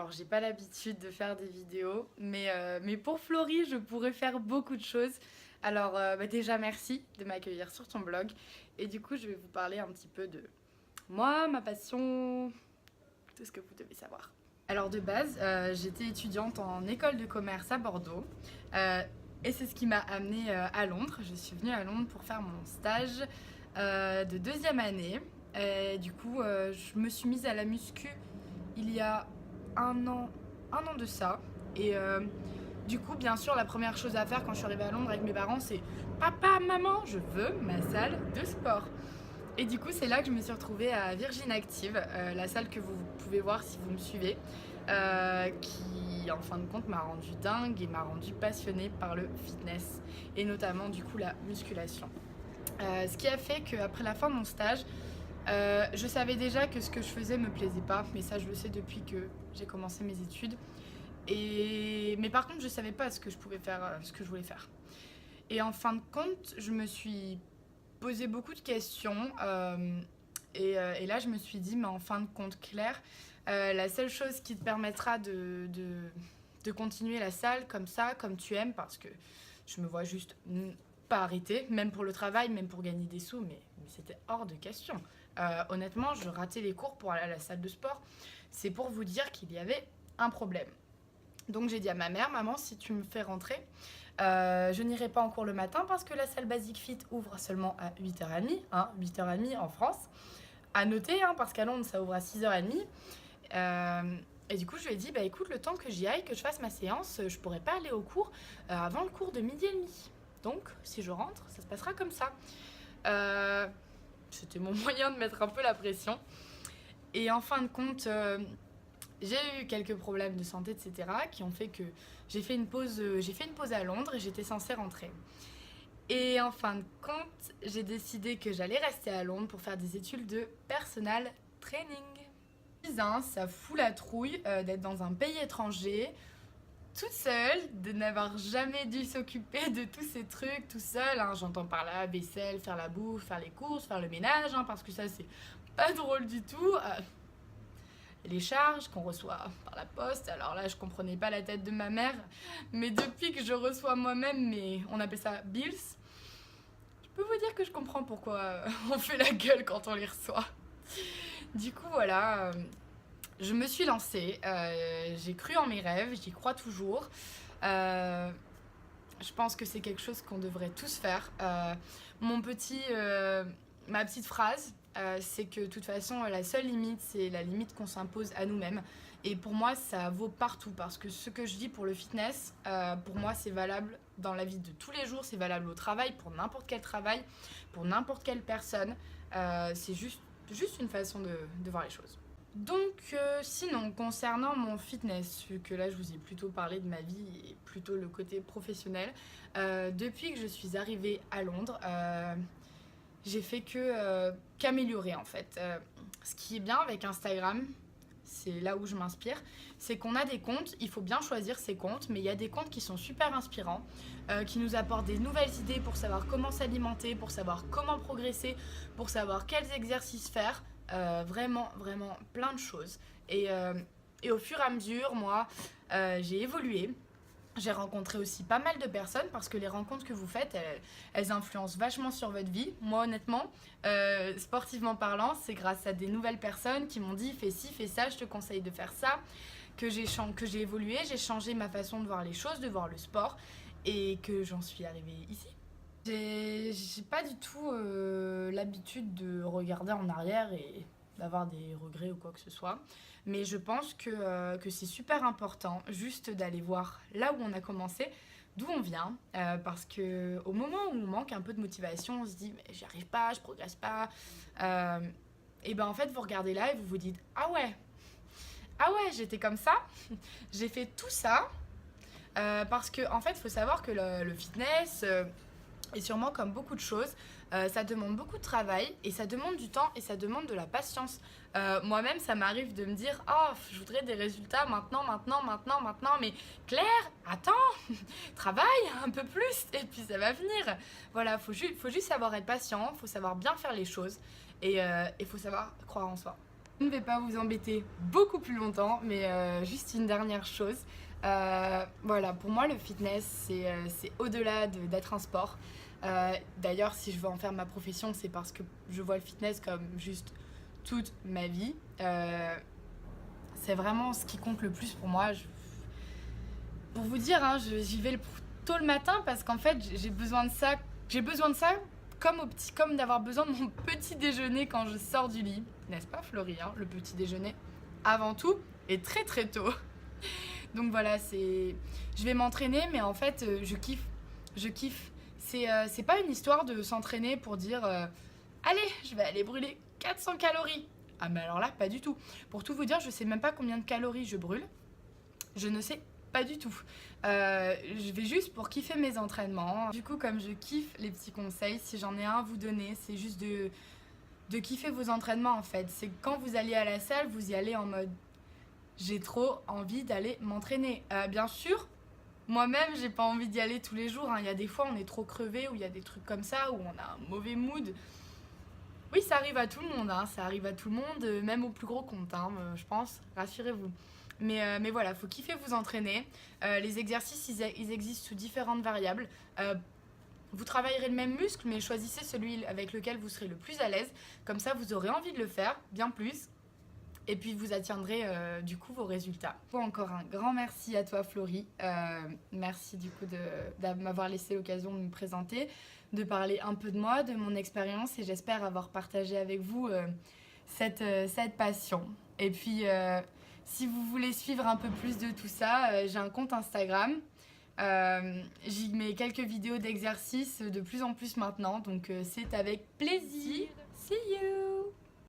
Alors j'ai pas l'habitude de faire des vidéos, mais pour Florie, je pourrais faire beaucoup de choses. Alors déjà merci de m'accueillir sur ton blog. Et du coup, je vais vous parler un petit peu de moi, ma passion, tout ce que vous devez savoir. Alors de base, j'étais étudiante en école de commerce à Bordeaux. Et c'est ce qui m'a amenée à Londres. Je suis venue à Londres pour faire mon stage de deuxième année. Et du coup, je me suis mise à la muscu il y a un an de ça. Et du coup, bien sûr, la première chose à faire quand je suis arrivée à Londres avec mes parents, c'est papa, maman, je veux ma salle de sport. Et du coup, c'est là que je me suis retrouvée à Virgin Active, la salle que vous pouvez voir si vous me suivez, qui en fin de compte m'a rendue dingue et m'a rendue passionnée par le fitness et notamment du coup la musculation. Ce qui a fait qu'après la fin de mon stage, je savais déjà que ce que je faisais me plaisait pas, mais ça je le sais depuis que j'ai commencé mes études. Mais par contre, je savais pas ce que je pouvais faire, ce que je voulais faire. Et en fin de compte, je me suis posé beaucoup de questions. Et là, je me suis dit, mais en fin de compte, Claire, la seule chose qui te permettra de continuer la salle comme ça, comme tu aimes, parce que je me vois juste pas arrêter, même pour le travail, même pour gagner des sous, mais c'était hors de question. Honnêtement, je ratais les cours pour aller à la salle de sport. C'est pour vous dire qu'il y avait un problème. Donc j'ai dit à ma mère, maman, si tu me fais rentrer, je n'irai pas en cours le matin parce que la salle Basic Fit ouvre seulement à 8h30, 8h30 en France. À noter, parce qu'à Londres, ça ouvre à 6h30. Et du coup, je lui ai dit, bah écoute, le temps que j'y aille, que je fasse ma séance, je pourrais pas aller au cours avant le cours de 12h30. Donc, si je rentre, ça se passera comme ça. C'était mon moyen de mettre un peu la pression. Et en fin de compte, j'ai eu quelques problèmes de santé, etc., qui ont fait que j'ai fait une pause à Londres et j'étais censée rentrer. Et en fin de compte, j'ai décidé que j'allais rester à Londres pour faire des études de personal training. Ça fout la trouille d'être dans un pays étranger, toute seule, de n'avoir jamais dû s'occuper de tous ces trucs tout seul. J'entends par là vaisselle, faire la bouffe, faire les courses, faire le ménage, parce que ça c'est pas drôle du tout. Les charges qu'on reçoit par la poste, alors là je comprenais pas la tête de ma mère, mais depuis que je reçois moi-même, on appelle ça bills, je peux vous dire que je comprends pourquoi on fait la gueule quand on les reçoit. Du coup voilà, je me suis lancée, j'ai cru en mes rêves, j'y crois toujours. Je pense que c'est quelque chose qu'on devrait tous faire. Ma petite phrase, c'est que de toute façon la seule limite, c'est la limite qu'on s'impose à nous-mêmes. Et pour moi ça vaut partout, parce que ce que je dis pour le fitness, pour moi c'est valable dans la vie de tous les jours, c'est valable au travail, pour n'importe quel travail, pour n'importe quelle personne. C'est juste une façon de voir les choses. Donc sinon, concernant mon fitness, vu que là je vous ai plutôt parlé de ma vie et plutôt le côté professionnel, depuis que je suis arrivée à Londres, j'ai fait qu'améliorer en fait. Ce qui est bien avec Instagram, c'est là où je m'inspire, c'est qu'on a des comptes, il faut bien choisir ses comptes, mais il y a des comptes qui sont super inspirants, qui nous apportent des nouvelles idées pour savoir comment s'alimenter, pour savoir comment progresser, pour savoir quels exercices faire, vraiment plein de choses. Et au fur et à mesure, moi, j'ai évolué. J'ai rencontré aussi pas mal de personnes, parce que les rencontres que vous faites, elles influencent vachement sur votre vie. Moi honnêtement, sportivement parlant, c'est grâce à des nouvelles personnes qui m'ont dit fais ci, fais ça, je te conseille de faire ça, que j'ai évolué, j'ai changé ma façon de voir les choses, de voir le sport, et que j'en suis arrivée ici. J'ai pas du tout l'habitude de regarder en arrière et d'avoir des regrets ou quoi que ce soit. Mais je pense que c'est super important juste d'aller voir là où on a commencé, d'où on vient. Parce qu'au moment où on manque un peu de motivation, on se dit mais j'y arrive pas, je progresse pas. Et ben en fait, vous regardez là et vous vous dites ah ouais, j'étais comme ça, j'ai fait tout ça. Parce qu'en fait, il faut savoir que le fitness, et sûrement comme beaucoup de choses, ça demande beaucoup de travail et ça demande du temps et ça demande de la patience. Moi-même, ça m'arrive de me dire « Oh, je voudrais des résultats maintenant, mais Claire, attends, travaille un peu plus et puis ça va venir. » Voilà, faut juste savoir être patient, faut savoir bien faire les choses et faut savoir croire en soi. Je ne vais pas vous embêter beaucoup plus longtemps, mais juste une dernière chose. Voilà, pour moi le fitness c'est au-delà d'être un sport. D'ailleurs, si je veux en faire ma profession, c'est parce que je vois le fitness comme juste toute ma vie. C'est vraiment ce qui compte le plus pour moi. Pour vous dire, hein, j'y vais tôt le matin parce qu'en fait j'ai besoin de ça. J'ai besoin de ça comme d'avoir besoin de mon petit déjeuner quand je sors du lit. N'est-ce pas Florie, hein, le petit déjeuner avant tout et très très tôt. Donc voilà, je vais m'entraîner, mais en fait je kiffe. Je kiffe. C'est pas une histoire de s'entraîner pour dire allez, je vais aller brûler 400 calories. Ah mais alors là, pas du tout. Pour tout vous dire, je sais même pas combien de calories je brûle. Je ne sais pas du tout. Je vais juste pour kiffer mes entraînements. Du coup, comme je kiffe les petits conseils, si j'en ai un à vous donner, c'est juste de kiffer vos entraînements en fait. C'est que quand vous allez à la salle, vous y allez en mode j'ai trop envie d'aller m'entraîner. Bien sûr, moi-même, j'ai pas envie d'y aller tous les jours, hein. Il y a des fois, on est trop crevé, ou il y a des trucs comme ça, où on a un mauvais mood. Oui, ça arrive à tout le monde, hein. Ça arrive à tout le monde, même au plus gros compte, hein, je pense, rassurez-vous. Mais voilà, faut kiffer vous entraîner. Les exercices, ils existent sous différentes variables. Vous travaillerez le même muscle, mais choisissez celui avec lequel vous serez le plus à l'aise. Comme ça, vous aurez envie de le faire, bien plus. Et puis vous atteindrez du coup vos résultats. Encore un grand merci à toi Florie. Merci du coup de m'avoir laissé l'occasion de me présenter, de parler un peu de moi, de mon expérience et j'espère avoir partagé avec vous cette passion. Et puis si vous voulez suivre un peu plus de tout ça, j'ai un compte Instagram. J'y mets quelques vidéos d'exercices de plus en plus maintenant, donc c'est avec plaisir. See you!